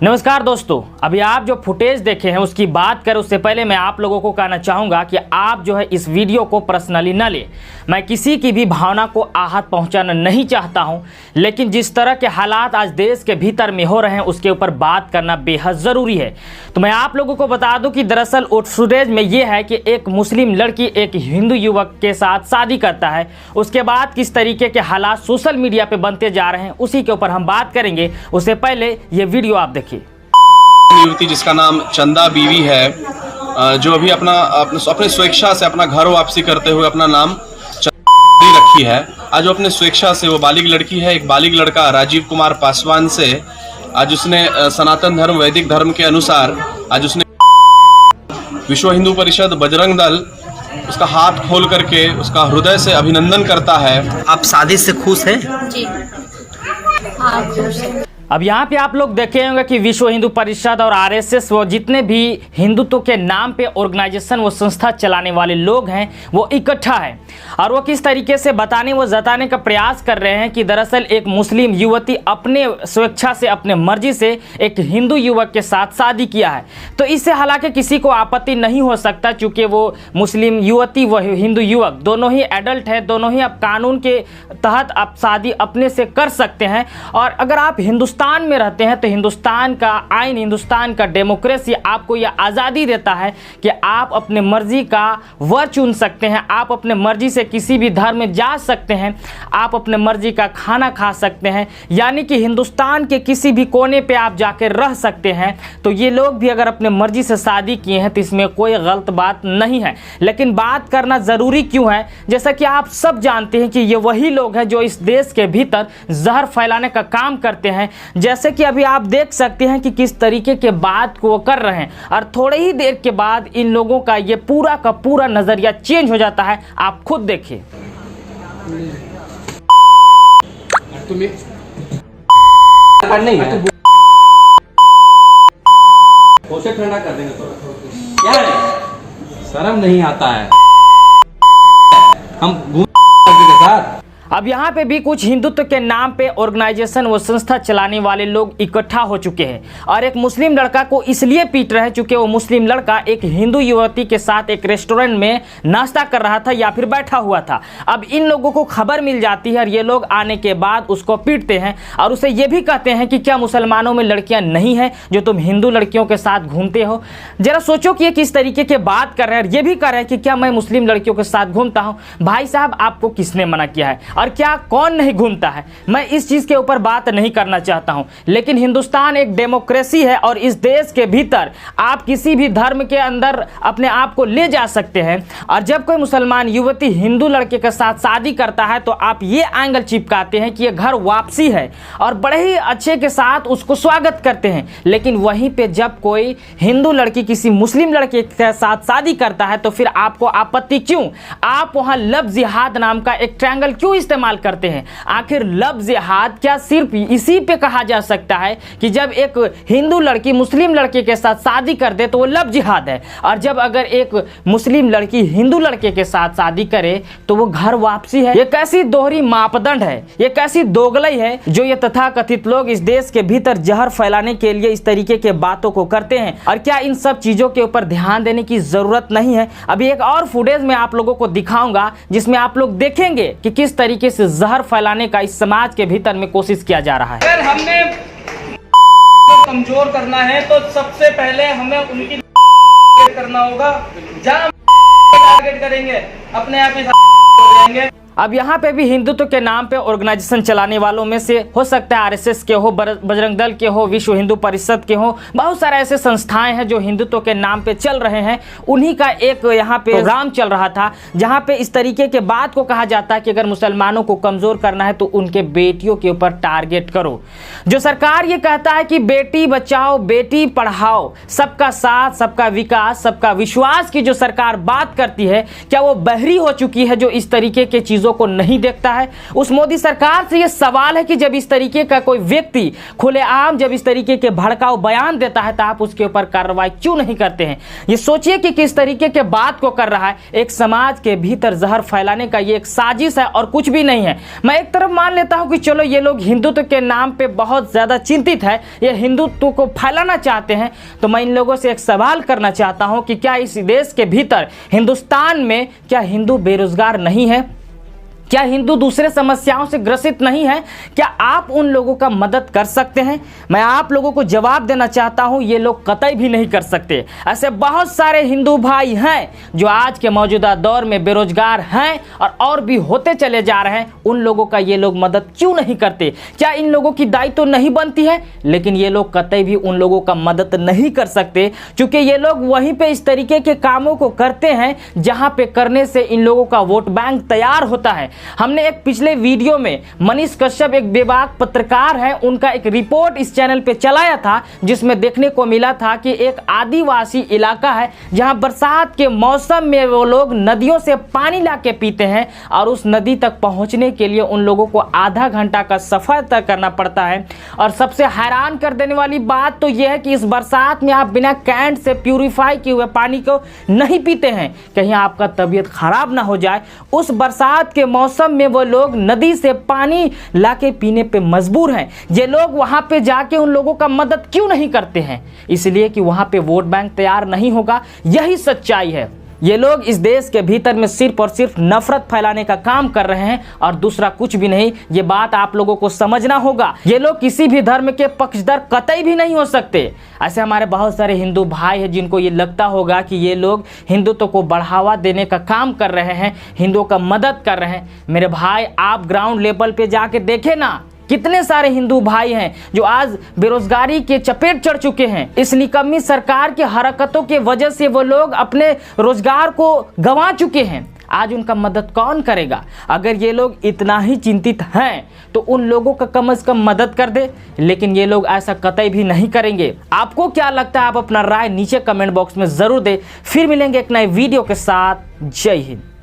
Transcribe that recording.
नमस्कार दोस्तों, अभी आप जो फुटेज देखे हैं उसकी बात करें उससे पहले मैं आप लोगों को कहना चाहूँगा कि आप जो है इस वीडियो को पर्सनली न ले। मैं किसी की भी भावना को आहत पहुँचाना नहीं चाहता हूँ, लेकिन जिस तरह के हालात आज देश के भीतर में हो रहे हैं उसके ऊपर बात करना बेहद ज़रूरी है। तो मैं आप लोगों को बता दूँ कि दरअसल फुटेज में ये है कि एक मुस्लिम लड़की एक हिंदू युवक के साथ शादी करता है, उसके बाद किस तरीके के हालात सोशल मीडिया पर बनते जा रहे हैं उसी के ऊपर हम बात करेंगे। उससे पहले ये वीडियो आप देखिए। युवती जिसका नाम चंदा बीवी है, जो अभी अपने स्वेच्छा से अपना घर वापसी करते हुए अपना नाम चंदा रखी है। आज वो अपने स्वेच्छा से, वो बालिग लड़की है, एक बालिग लड़का राजीव कुमार पासवान से आज उसने सनातन धर्म वैदिक धर्म के अनुसार आज उसने विश्व हिंदू परिषद बजरंग दल उसका हाथ खोल करके उसका हृदय से अभिनंदन करता है। आप शादी से खुश हैं? जी हाँ, खुश है। अब यहाँ पे आप लोग देखे होंगे कि विश्व हिंदू परिषद और आरएसएस वो जितने भी हिंदुत्व के नाम पे ऑर्गेनाइजेशन वो संस्था चलाने वाले लोग हैं वो इकट्ठा है और वो किस तरीके से जताने का प्रयास कर रहे हैं कि दरअसल एक मुस्लिम युवती अपने स्वेच्छा से अपने मर्जी से एक हिंदू युवक के साथ शादी किया है। तो इससे हालांकि किसी को आपत्ति नहीं हो सकता, चूँकि वो मुस्लिम युवती व हिंदू युवक दोनों ही एडल्ट है, दोनों ही अब कानून के तहत आप शादी अपने से कर सकते हैं। और अगर आप हिंदुस्तान में रहते हैं तो हिंदुस्तान का आइन, हिंदुस्तान का डेमोक्रेसी आपको यह आज़ादी देता है कि आप अपने मर्जी का वर चुन सकते हैं, आप अपने मर्जी से किसी भी धर्म में जा सकते हैं, आप अपने मर्जी का खाना खा सकते हैं, यानी कि हिंदुस्तान के किसी भी कोने पे आप जाकर रह सकते हैं। तो ये लोग भी अगर अपने मर्जी से शादी किए हैं तो इसमें कोई गलत बात नहीं है। लेकिन बात करना ज़रूरी क्यों है? जैसा कि आप सब जानते हैं कि ये वही लोग हैं जो इस देश के भीतर जहर फैलाने का काम करते हैं। जैसे कि अभी आप देख सकते हैं कि किस तरीके के बात को वो कर रहे हैं और थोड़े ही देर के बाद इन लोगों का ये पूरा का पूरा नजरिया चेंज हो जाता है। आप खुद देखिए। नहीं है उसे ठंडा कर देंगे थोड़ा। क्या है, शर्म नहीं आता है? हम घूम के साथ। अब यहाँ पे भी कुछ हिंदुत्व के नाम पे ऑर्गेनाइजेशन व संस्था चलाने वाले लोग इकट्ठा हो चुके हैं और एक मुस्लिम लड़का को इसलिए पीट रहे हैं चूँकि वो मुस्लिम लड़का एक हिंदू युवती के साथ एक रेस्टोरेंट में नाश्ता कर रहा था या फिर बैठा हुआ था। अब इन लोगों को खबर मिल जाती है और ये लोग आने के बाद उसको पीटते हैं और उसे ये भी कहते हैं कि क्या मुसलमानों में लड़कियाँ नहीं हैं जो तुम हिंदू लड़कियों के साथ घूमते हो? जरा सोचो कि ये किस तरीके के बात कर रहे हैं। ये भी कह रहे हैं कि क्या मैं मुस्लिम लड़कियों के साथ घूमता हूँ? भाई साहब, आपको किसने मना किया है और क्या कौन नहीं घूमता है? मैं इस चीज के ऊपर बात नहीं करना चाहता हूं, लेकिन हिंदुस्तान एक डेमोक्रेसी है और इस देश के भीतर आप किसी भी धर्म के अंदर अपने आप को ले जा सकते हैं। और जब कोई मुसलमान युवती हिंदू लड़के के साथ शादी करता है तो आप ये एंगल चिपकाते हैं कि ये घर वापसी है और बड़े ही अच्छे के साथ उसको स्वागत करते हैं। लेकिन वहीं पे जब कोई हिंदू लड़की किसी मुस्लिम लड़के के साथ शादी करता है तो फिर आपको आपत्ति क्यों? आप वहां लव जिहाद नाम का एक ट्रायंगल क्यों इस्तेमाल करते हैं? आखिर लव जिहाद क्या सिर्फ इसी पे कहा जा सकता है कि जब एक हिंदू लड़की मुस्लिम लड़के के साथ शादी कर दे तो वो लव जिहाद है, और जब अगर एक मुस्लिम लड़की हिंदू लड़के के साथ शादी करे तो वो घर वापसी है? ये कैसी दोहरी मापदंड है, ये कैसी दोगलई है जो ये तथाकथित लोग इस देश के भीतर जहर फैलाने के लिए इस तरीके के बातों को करते हैं? और क्या इन सब चीजों के ऊपर ध्यान देने की जरूरत नहीं है? अभी एक और फुटेज में आप लोगों को दिखाऊंगा जिसमें आप लोग देखेंगे कि किस तरीके से जहर फैलाने का इस समाज के भीतर में कोशिश किया जा रहा है। अगर हमने कमजोर करना है तो सबसे पहले हमें उनकी करना होगा। जहां टारगेट करेंगे अपने आप ही जाएंगे। अब यहाँ पे भी हिंदुत्व के नाम पे ऑर्गेनाइजेशन चलाने वालों में से हो सकता है आरएसएस के हो, बजरंग दल के हो, विश्व हिंदू परिषद के हो, बहुत सारे ऐसे संस्थाएं हैं जो हिंदुत्व के नाम पे चल रहे हैं। उन्हीं का एक यहाँ पे प्रोग्राम चल रहा था जहाँ पे इस तरीके के बात को कहा जाता है कि अगर मुसलमानों को कमजोर करना है तो उनके बेटियों के ऊपर टारगेट करो। जो सरकार ये कहता है कि बेटी बचाओ बेटी पढ़ाओ, सबका साथ सबका विकास सबका विश्वास की जो सरकार बात करती है, क्या वो बहरी हो चुकी है जो इस तरीके के चीजों चीज़ों को नहीं देखता है। उस मोदी सरकार से ये सवाल है कि जब इस तरीके का कोई व्यक्ति खुलेआम जब इस तरीके के भड़काऊ बयान देता है तो आप उसके ऊपर कार्रवाई क्यों नहीं करते हैं। ये सोचिए कि किस तरीके के बात को कर रहा है। एक समाज के भीतर जहर फैलाने का ये एक साजिश है और कुछ भी नहीं है। मैं एक तरफ मान लेता हूं कि चलो ये लोग हिंदुत्व के नाम पे बहुत ज़्यादा चिंतित है, ये हिंदुत्व को फैलाना चाहते हैं, तो मैं इन लोगों से एक सवाल करना चाहता हूं कि क्या इस देश के भीतर हिंदुस्तान में क्या हिंदू बेरोजगार नहीं है? क्या हिंदू दूसरे समस्याओं से ग्रसित नहीं है? क्या आप उन लोगों का मदद कर सकते हैं? मैं आप लोगों को जवाब देना चाहता हूं, ये लोग कतई भी नहीं कर सकते। ऐसे बहुत सारे हिंदू भाई हैं जो आज के मौजूदा दौर में बेरोजगार हैं और भी होते चले जा रहे हैं। उन लोगों का ये लोग मदद क्यों नहीं करते? क्या इन लोगों की दायित्व तो नहीं बनती है? लेकिन ये लोग कतई भी उन लोगों का मदद नहीं कर सकते, क्योंकि ये लोग वहीं पे इस तरीके के कामों को करते हैं जहां पे करने से इन लोगों का वोट बैंक तैयार होता है। हमने एक पिछले वीडियो में मनीष कश्यप एक बेबाक पत्रकार है, उनका एक रिपोर्ट इस चैनल पे चलाया था, जिसमें देखने को मिला था कि एक आदिवासी इलाका है जहां बरसात के मौसम में वो लोग नदियों से पानी लाके पीते हैं और उस नदी तक पहुंचने के लिए उन लोगों को आधा घंटा का सफर तय करना पड़ता है। और सबसे हैरान कर देने वाली बात तो यह है कि इस बरसात में आप बिना कैंट से प्यूरिफाई किए हुए पानी को नहीं पीते हैं, कहीं आपका तबीयत खराब ना हो जाए। उस बरसात के मौसम में वो लोग नदी से पानी लाके पीने पे मजबूर हैं। ये लोग वहां पे जाके उन लोगों का मदद क्यों नहीं करते हैं? इसलिए कि वहां पे वोट बैंक तैयार नहीं होगा। यही सच्चाई है। ये लोग इस देश के भीतर में सिर्फ और सिर्फ नफरत फैलाने का काम कर रहे हैं और दूसरा कुछ भी नहीं। ये बात आप लोगों को समझना होगा। ये लोग किसी भी धर्म के पक्षधर कतई भी नहीं हो सकते। ऐसे हमारे बहुत सारे हिंदू भाई हैं जिनको ये लगता होगा कि ये लोग हिंदुत्व को बढ़ावा देने का काम कर रहे हैं, हिंदुओं का मदद कर रहे हैं। मेरे भाई, आप ग्राउंड लेवल पे जाके देखें ना, कितने सारे हिंदू भाई हैं जो आज बेरोजगारी के चपेट चढ़ चुके हैं। इस निकम्मी सरकार की हरकतों के वजह से वो लोग अपने रोजगार को गंवा चुके हैं। आज उनका मदद कौन करेगा? अगर ये लोग इतना ही चिंतित हैं तो उन लोगों का कम से कम मदद कर दे, लेकिन ये लोग ऐसा कतई भी नहीं करेंगे। आपको क्या लगता है? आप अपना राय नीचे कमेंट बॉक्स में जरूर दें। फिर मिलेंगे एक नए वीडियो के साथ। जय हिंद।